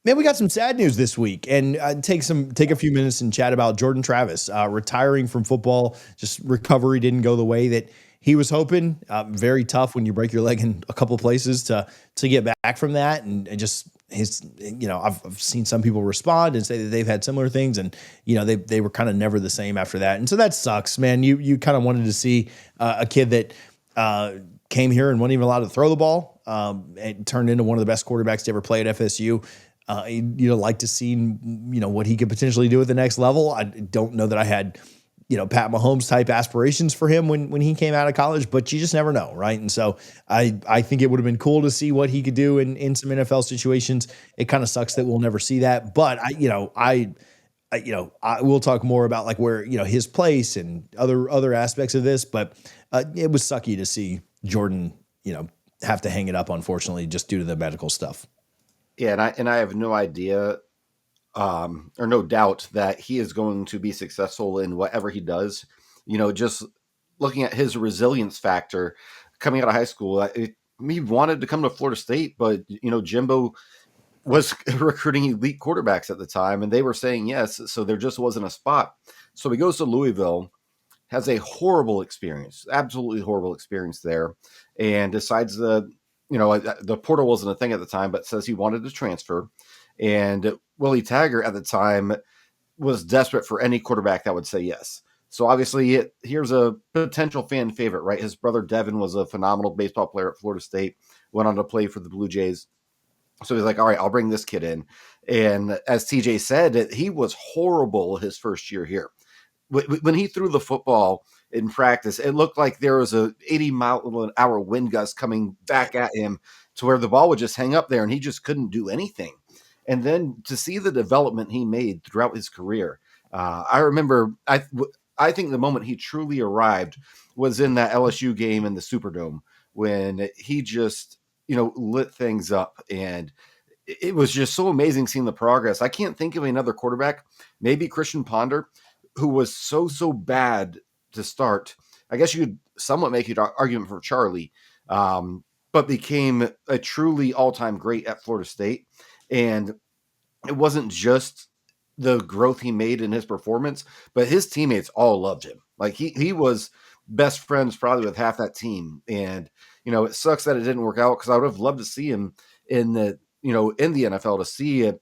Man, we got some sad news this week, and take a few minutes and chat about Jordan Travis retiring from football. Just recovery didn't go the way that he was hoping. Very tough when you break your leg in a couple places to get back from that, and just his. I've seen some people respond and say that they've had similar things, and they were kind of never the same after that, and so that sucks, man. You kind of wanted to see a kid that came here and wasn't even allowed to throw the ball, and turned into one of the best quarterbacks to ever play at FSU. Like to see, what he could potentially do at the next level. I don't know that I had, Pat Mahomes type aspirations for him when he came out of college, but you just never know. Right. And so I think it would have been cool to see what he could do in some NFL situations. It kind of sucks that we'll never see that, but I will talk more about like where, his place and other aspects of this, but it was sucky to see Jordan, have to hang it up, unfortunately, just due to the medical stuff. Yeah, and I have no idea, or no doubt that he is going to be successful in whatever he does. Just looking at his resilience factor coming out of high school, he wanted to come to Florida State, but Jimbo was recruiting elite quarterbacks at the time, and they were saying yes, so there just wasn't a spot. So he goes to Louisville, has a horrible experience, absolutely horrible experience there, and decides the portal wasn't a thing at the time, but says he wanted to transfer. And Willie Taggart at the time was desperate for any quarterback that would say yes. So obviously here's a potential fan favorite, right? His brother Devin was a phenomenal baseball player at Florida State, went on to play for the Blue Jays. So he's like, all right, I'll bring this kid in. And as TJ said, he was horrible his first year here. When he threw the football in practice, it looked like there was a 80-mile-an-hour wind gust coming back at him to where the ball would just hang up there and he just couldn't do anything. And then to see the development he made throughout his career, I remember, I think the moment he truly arrived was in that LSU game in the Superdome when he just, lit things up. And it was just so amazing seeing the progress. I can't think of another quarterback, maybe Christian Ponder, who was so bad to start. I guess you could somewhat make an argument for Charlie, but became a truly all-time great at Florida State. And it wasn't just the growth he made in his performance, but his teammates all loved him. Like he was best friends probably with half that team. And, it sucks that it didn't work out because I would have loved to see him in the NFL to see it.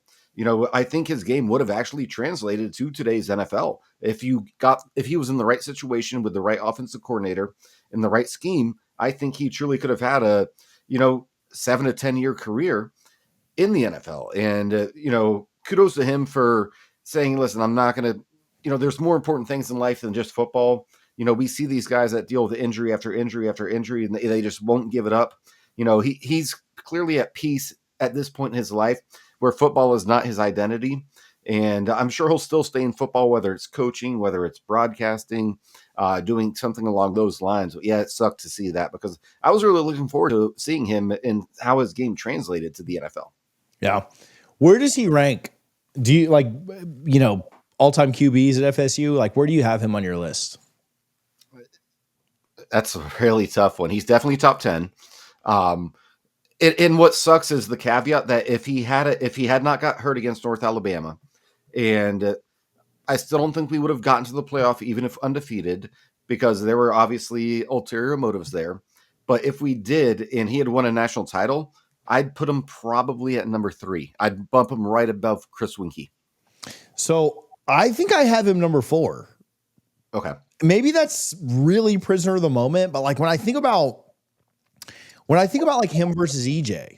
I think his game would have actually translated to today's NFL if he was in the right situation with the right offensive coordinator and the right scheme. I think he truly could have had a 7 to 10 year career in the NFL. And kudos to him for saying, "Listen, I'm not going to." There's more important things in life than just football. We see these guys that deal with injury after injury after injury, and they just won't give it up. He's clearly at peace at this point in his life, where football is not his identity. And I'm sure he'll still stay in football, whether it's coaching, whether it's broadcasting, doing something along those lines. But yeah, it sucked to see that because I was really looking forward to seeing him and how his game translated to the NFL. Yeah. Where does he rank? Do you all-time QBs at FSU? Like, where do you have him on your list? That's a really tough one. He's definitely top 10. And what sucks is the caveat that if he had not got hurt against North Alabama, and I still don't think we would have gotten to the playoff even if undefeated, because there were obviously ulterior motives there. But if we did, and he had won a national title, I'd put him probably at number 3. I'd bump him right above Chris Winkie. So I think I have him number 4. Okay. Maybe that's really prisoner of the moment, but like when I think about like him versus EJ,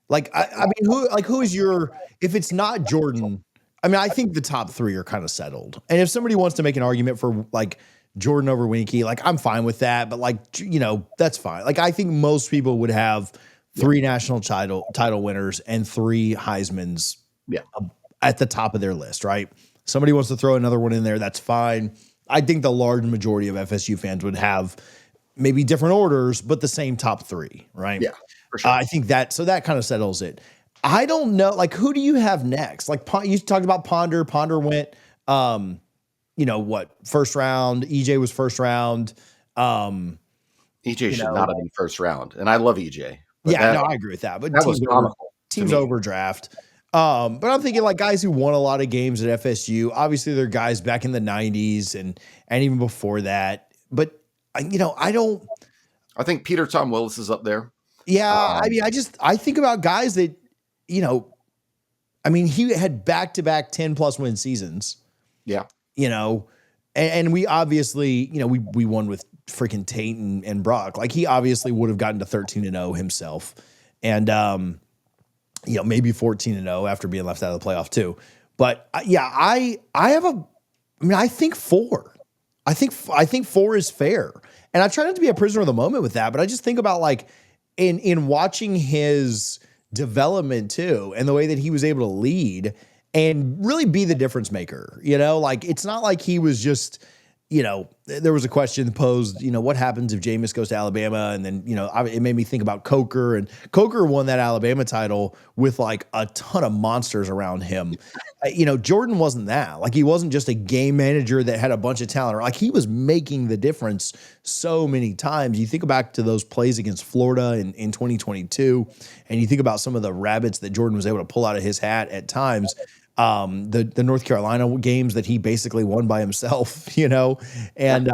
like I mean, who is your, if it's not Jordan? I mean, I think the top 3 are kind of settled. And if somebody wants to make an argument for like Jordan over Winkie, like I'm fine with that, but like, that's fine. Like I think most people would have 3 national title winners and 3 Heismans at the top of their list, right? Somebody wants to throw another one in there, that's fine. I think the large majority of FSU fans would have maybe different orders, but the same top 3, right? Yeah, for sure. I think that kind of settles it. I don't know, like, who do you have next? Like, you talked about Ponder. Ponder went, first round. EJ was first round. EJ should not have been first round, and I love EJ. I agree with that. But that was comical. to teams me. overdraft. But I'm thinking like guys who won a lot of games at FSU. Obviously, they're guys back in the '90s and even before that. But I don't. I think Peter Tom Willis is up there. Yeah, I Um, mean, I think about guys that you know. I mean, he had back to back 10+ win seasons. yeah, You know, and we obviously we won with freaking Tate and Brock. Like he obviously would have gotten to 13-0 himself, and maybe 14-0 after being left out of the playoff too. But yeah, I have a, I mean, I think four. I think four is fair, and I try not to be a prisoner of the moment with that. But I just think about like in watching his development too, and the way that he was able to lead and really be the difference maker. Like it's not like he was just. There was a question posed, what happens if Jameis goes to Alabama? And then, it made me think about Coker, and Coker won that Alabama title with like a ton of monsters around him. Jordan wasn't that. Like he wasn't just a game manager that had a bunch of talent. Like he was making the difference so many times. You think back to those plays against Florida in 2022, and you think about some of the rabbits that Jordan was able to pull out of his hat at times. The North Carolina games that he basically won by himself, yeah, and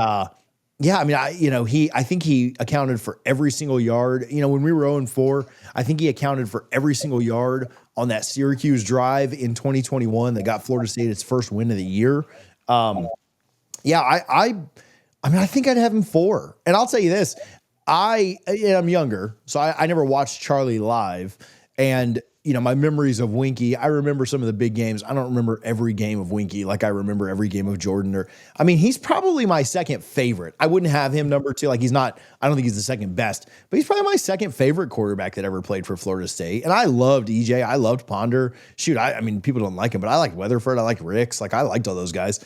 yeah, I mean, I think he accounted for every single yard. When we were 0-4, I think he accounted for every single yard on that Syracuse drive in 2021 that got Florida State its first win of the year. Yeah, I mean, I think I'd have him four. And I'll tell you this, I'm younger, so I never watched Charlie live. And, my memories of Winky, I remember some of the big games. I don't remember every game of Winky like I remember every game of Jordan. I mean, he's probably my second favorite. I wouldn't have him number two. Like I don't think he's the second best, but he's probably my second favorite quarterback that ever played for Florida State. And I loved EJ. I loved Ponder. Shoot, I mean, people don't like him, but I liked Weatherford. I liked Ricks. Like I liked all those guys.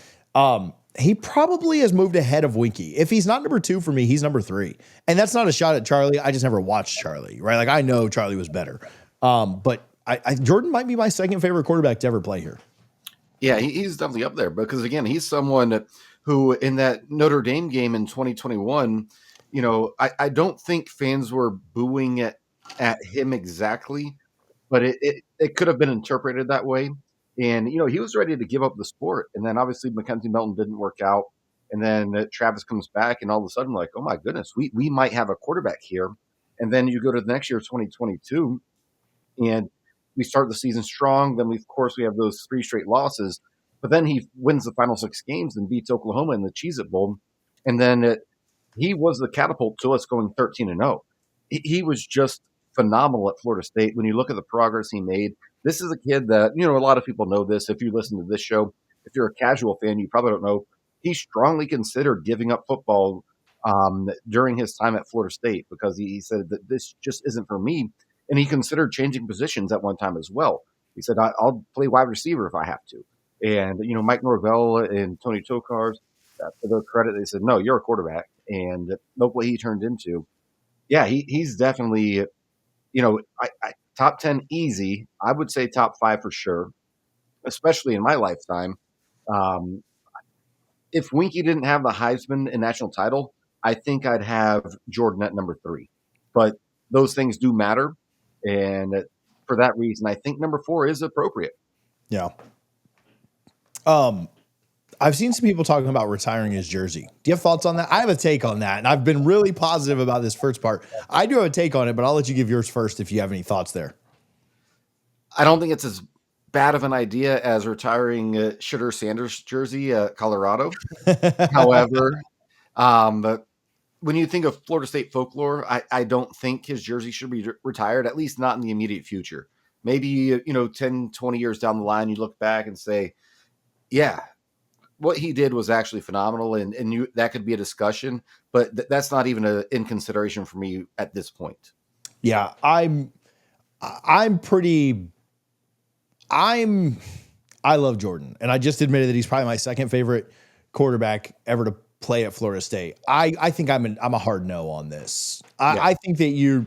He probably has moved ahead of Winky. If he's not number two for me, he's number three. And that's not a shot at Charlie. I just never watched Charlie, right? Like I know Charlie was better. But Jordan might be my second favorite quarterback to ever play here. yeah, he's definitely up there because again, he's someone who in that Notre Dame game in 2021, I don't think fans were booing at him exactly, but it could have been interpreted that way. And he was ready to give up the sport, and then obviously Mackenzie Melton didn't work out, and then Travis comes back, and all of a sudden, like, oh my goodness, we might have a quarterback here. And then you go to the next year, 2022, and we start the season strong. Then of course we have those three straight losses, but then he wins the final six games and beats Oklahoma in the Cheez-It Bowl, and then he was the catapult to us going 13-0. He was just phenomenal at Florida State. When you look at the progress he made, this is a kid that, a lot of people know this. If you listen to this show, if you're a casual fan, you probably don't know. He strongly considered giving up football during his time at Florida State because he said that this just isn't for me. And he considered changing positions at one time as well. He said, I'll play wide receiver if I have to. And, Mike Norvell and Tony Tokars, to their credit, they said, no, you're a quarterback. And look what he turned into. Yeah, he's definitely, top 10 easy. I would say top 5 for sure, especially in my lifetime. Um, if Winky didn't have the Heisman and national title, I think I'd have Jordan at number 3. But those things do matter. And for that reason, I think number 4 is appropriate. Yeah. I've seen some people talking about retiring his jersey. Do you have thoughts on that? I have a take on that, and I've been really positive about this first part. I do have a take on it, but I'll let you give yours first if you have any thoughts there. I don't think it's as bad of an idea as retiring Shedeur Sanders' jersey at Colorado. However, but when you think of Florida State folklore, I don't think his jersey should be retired, at least not in the immediate future. Maybe, 10, 20 years down the line, you look back and say, yeah, what he did was actually phenomenal, and that could be a discussion, but that's not even in consideration for me at this point. Yeah, I love Jordan, and I just admitted that he's probably my second favorite quarterback ever to play at Florida State. I think I'm a hard no on this. Yeah. I think that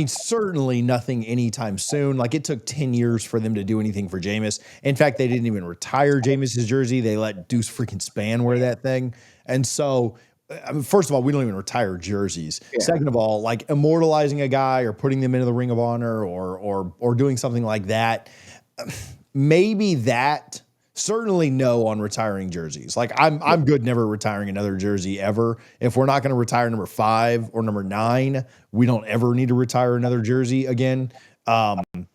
certainly nothing anytime soon. Like it took 10 years for them to do anything for Jameis. In fact, they didn't even retire Jameis's jersey. They let Deuce freaking Spann wear that thing. And so I mean, first of all, we don't even retire jerseys. Yeah. Second of all, like immortalizing a guy or putting them into the Ring of Honor or doing something like that, maybe that. Certainly no on retiring jerseys. Like I'm good never retiring another jersey ever. If we're not going to retire number 5 or number 9, we don't ever need to retire another jersey again. And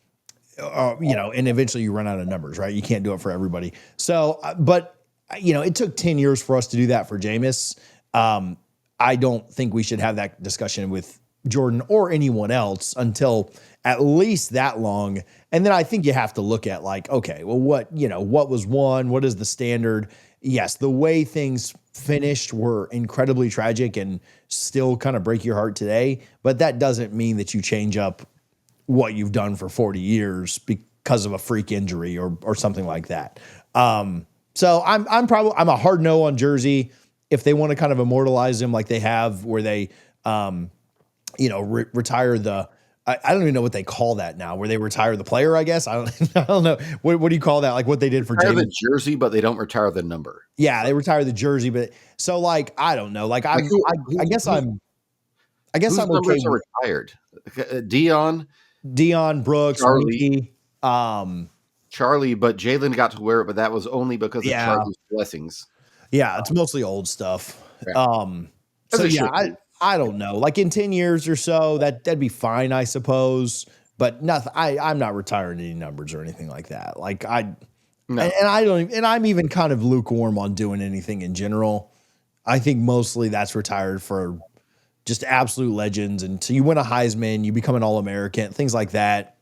eventually you run out of numbers, right? You can't do it for everybody. So, but it took 10 years for us to do that for Jameis. I don't think we should have that discussion with Jordan or anyone else until at least that long. And then I think you have to look at like, okay, well, what was won? What is the standard? Yes, the way things finished were incredibly tragic and still kind of break your heart today. But that doesn't mean that you change up what you've done for 40 years because of a freak injury or something like that. So I'm a hard no on Jersey. If they want to kind of immortalize him like they have where they, retire I don't even know what they call that now, where they retire the player, I guess. I don't, I don't know. What do you call that? Like what they did for Retire James? the jersey, but they don't retire the number. Yeah, they retire the jersey, but so like, I don't know. Like Like I guess whose I'm okay numbers are with retired? Dion, Dion Brooks, Charlie, me. Charlie, but Jalen got to wear it, but that was only because of Yeah. Charlie's blessings. Yeah, it's mostly old stuff. Yeah. As So it yeah, should be. I don't know. Like in 10 years or so, that'd be fine, I suppose. But nothing. I'm not retiring any numbers or anything like that. Like No. and I don't. And I'm even kind of lukewarm on doing anything in general. I think mostly that's retired for just absolute legends. And so you win a Heisman, you become an All-American, things like that.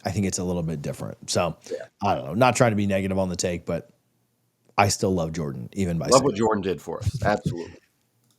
I think it's a little bit different. So I don't know. Not trying to be negative on the take, but I still love Jordan, even by Love saying what Jordan did for us. Absolutely.